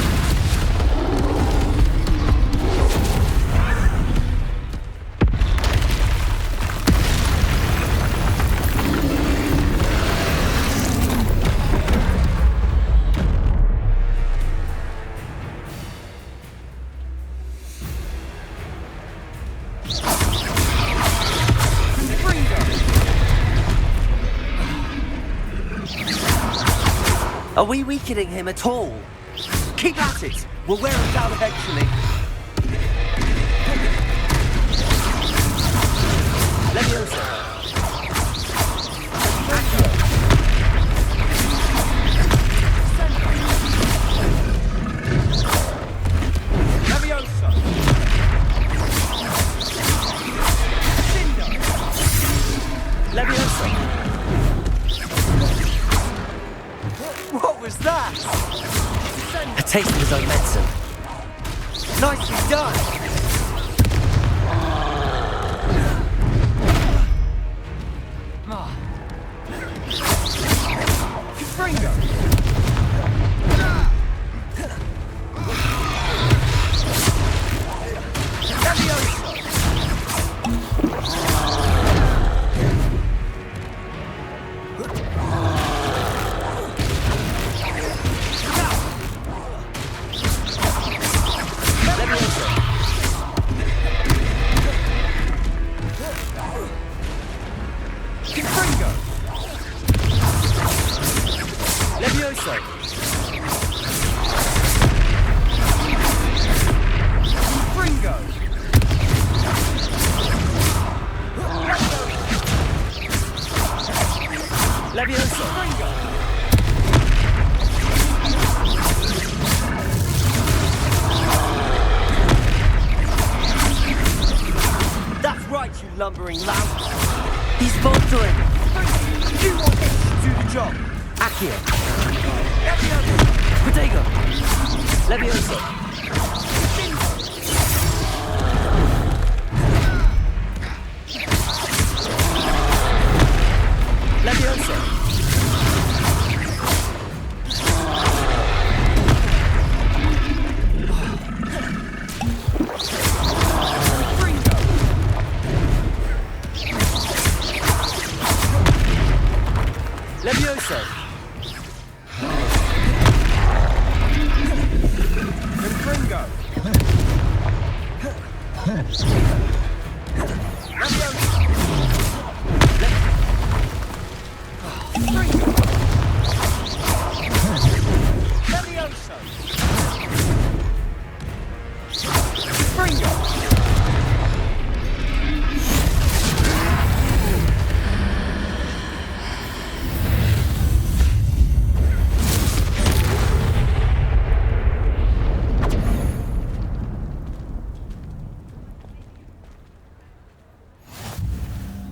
Are we weakening him at all? Keep at it! We'll wear him down eventually. Leviosa! Leviosa! Leviosa! What was that? A taste of his own medicine. Nicely done! Lumbering lout. He's faltering. You want him to do the job. Accio. Protego. Leviosa. Leviosa. Leviosa! Confringo! Leviosa! Confringo!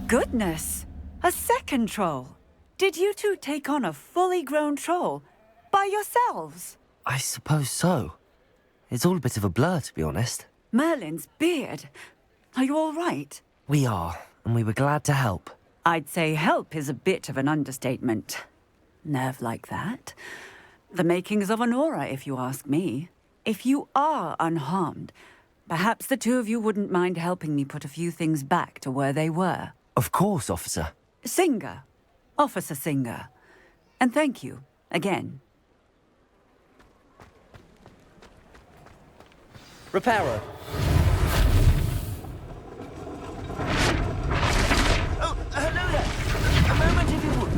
Goodness! A second troll! Did you two take on a fully grown troll? By yourselves? I suppose so. It's all a bit of a blur, to be honest. Merlin's beard. Are you all right? We are, and we were glad to help. I'd say help is a bit of an understatement. Nerve like that. The makings of an aura, if you ask me. If you are unharmed, perhaps the two of you wouldn't mind helping me put a few things back to where they were. Of course, officer. Singer. Officer Singer. And thank you, again. Reparo. Oh, hello there. A moment if you would.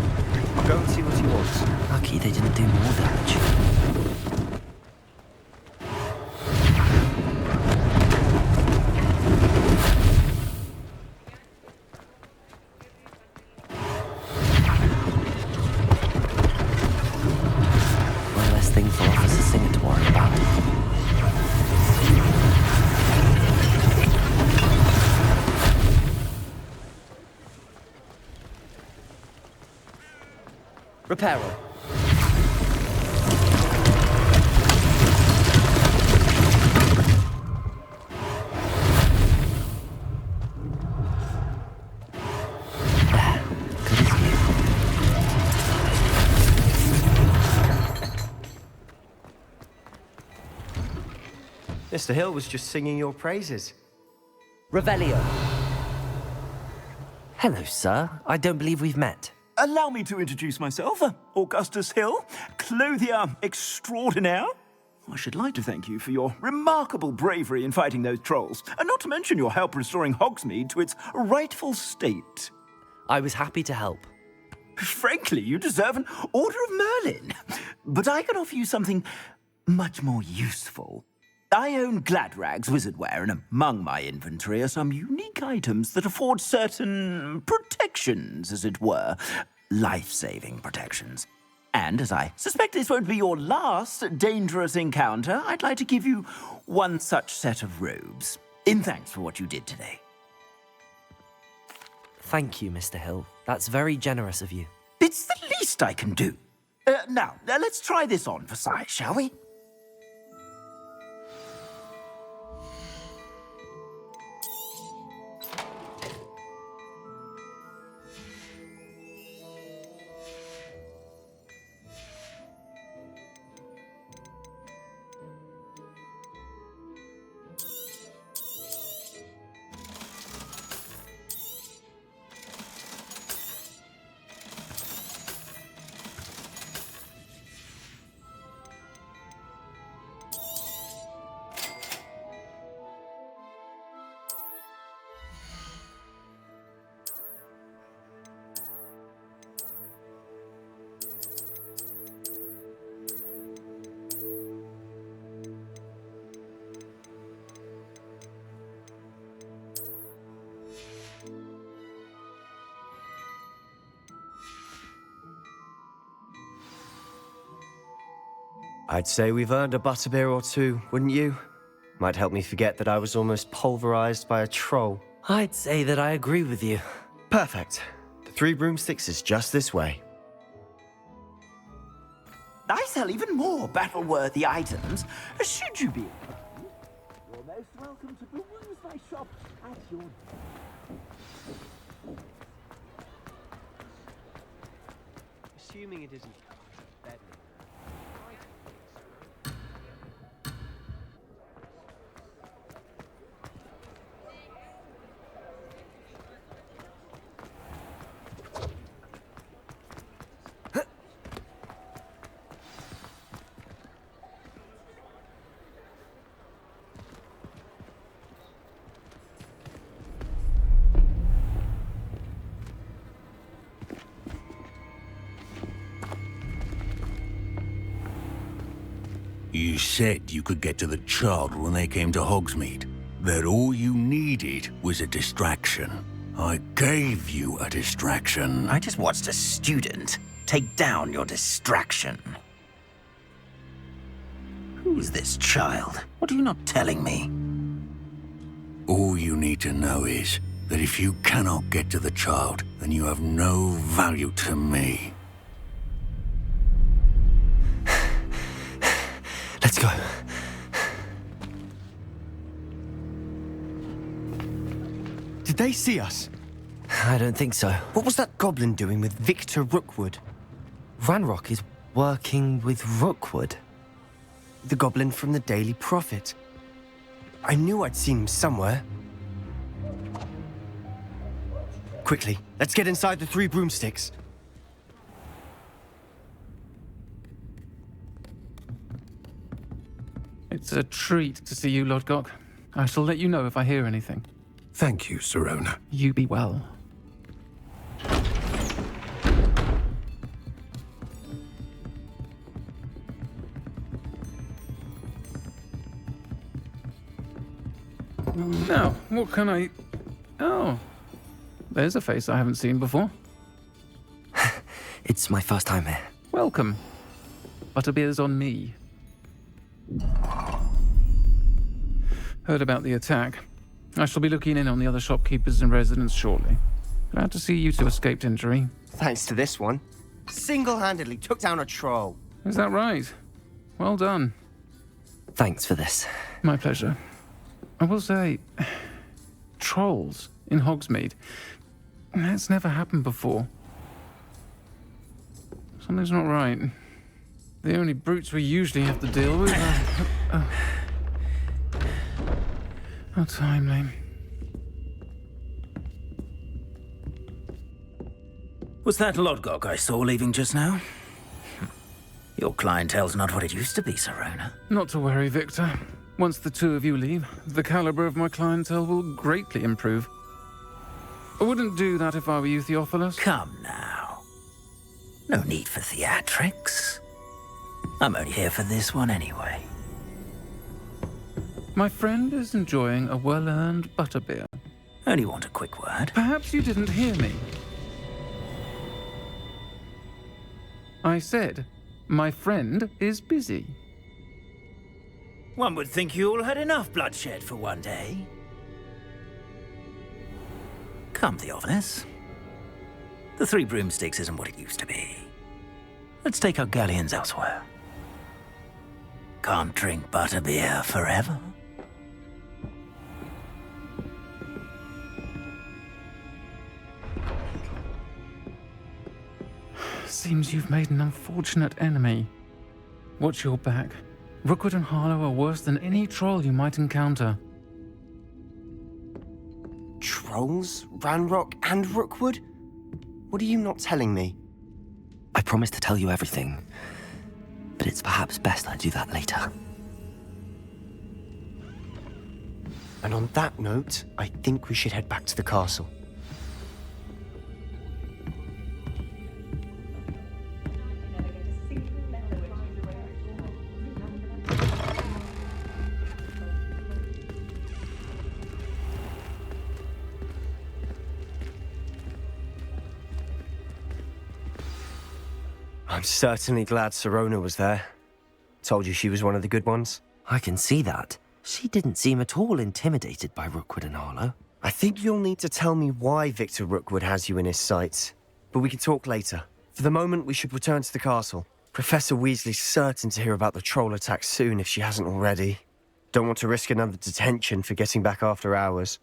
I'll go and see what he wants. Lucky they didn't do more damage. Reparo. Mr. Hill was just singing your praises. Revelio. Hello, sir. I don't believe we've met. Allow me to introduce myself, Augustus Hill, clothier extraordinaire. I should like to thank you for your remarkable bravery in fighting those trolls, and not to mention your help restoring Hogsmeade to its rightful state. I was happy to help. Frankly, you deserve an Order of Merlin. But I can offer you something much more useful. I own Gladrag's wizardware, and among my inventory are some unique items that afford certain protections, as it were. Life-saving protections. And as I suspect this won't be your last dangerous encounter, I'd like to give you one such set of robes, in thanks for what you did today. Thank you, Mr. Hill. That's very generous of you. It's the least I can do. Now, let's try this on for size, shall we? I'd say we've earned a butterbeer or two, wouldn't you? Might help me forget that I was almost pulverized by a troll. I'd say that I agree with you. Perfect. The 3 broomsticks is just this way. I sell even more battle-worthy items. Should you be you're most welcome to peruse my shop at your... Assuming it isn't deadly. You said you could get to the child when they came to Hogsmeade. That all you needed was a distraction. I gave you a distraction. I just watched a student take down your distraction. Who's this child? What are you not telling me? All you need to know is that if you cannot get to the child, then you have no value to me. Let's go. Did they see us? I don't think so. What was that goblin doing with Victor Rookwood? Ranrock is working with Rookwood. The goblin from the Daily Prophet. I knew I'd seen him somewhere. Quickly, let's get inside the 3 broomsticks. It's a treat to see you, Lodgok. I shall let you know if I hear anything. Thank you, Sirona. You be well. Now, what can I... Oh, there's a face I haven't seen before. It's my first time here. Welcome. Butterbeer's on me. Heard about the attack. I shall be looking in on the other shopkeepers and residents shortly. Glad to see you two escaped injury. Thanks to this one. Single-handedly took down a troll. Is that right? Well done. Thanks for this. My pleasure. I will say, trolls in Hogsmeade. That's never happened before. Something's not right. The only brutes we usually have to deal with are... How timely. Was that Lodgok I saw leaving just now? Your clientele's not what it used to be, Sir Ronen. Not to worry, Victor. Once the two of you leave, the caliber of my clientele will greatly improve. I wouldn't do that if I were you, Theophilus. Come now. No need for theatrics. I'm only here for this one anyway. My friend is enjoying a well-earned butterbeer. Only want a quick word. Perhaps you didn't hear me. I said, my friend is busy. One would think you all had enough bloodshed for one day. Come, Theophilus. The Three Broomsticks isn't what it used to be. Let's take our galleons elsewhere. Can't drink butterbeer forever. Seems you've made an unfortunate enemy. Watch your back. Rookwood and Harlow are worse than any troll you might encounter. Trolls? Ranrock and Rookwood? What are you not telling me? I promised to tell you everything, but it's perhaps best I do that later. And on that note, I think we should head back to the castle. I'm certainly glad Sirona was there. Told you she was one of the good ones. I can see that. She didn't seem at all intimidated by Rookwood and Harlow. I think you'll need to tell me why Victor Rookwood has you in his sights. But we can talk later. For the moment, we should return to the castle. Professor Weasley's certain to hear about the troll attack soon if she hasn't already. Don't want to risk another detention for getting back after hours.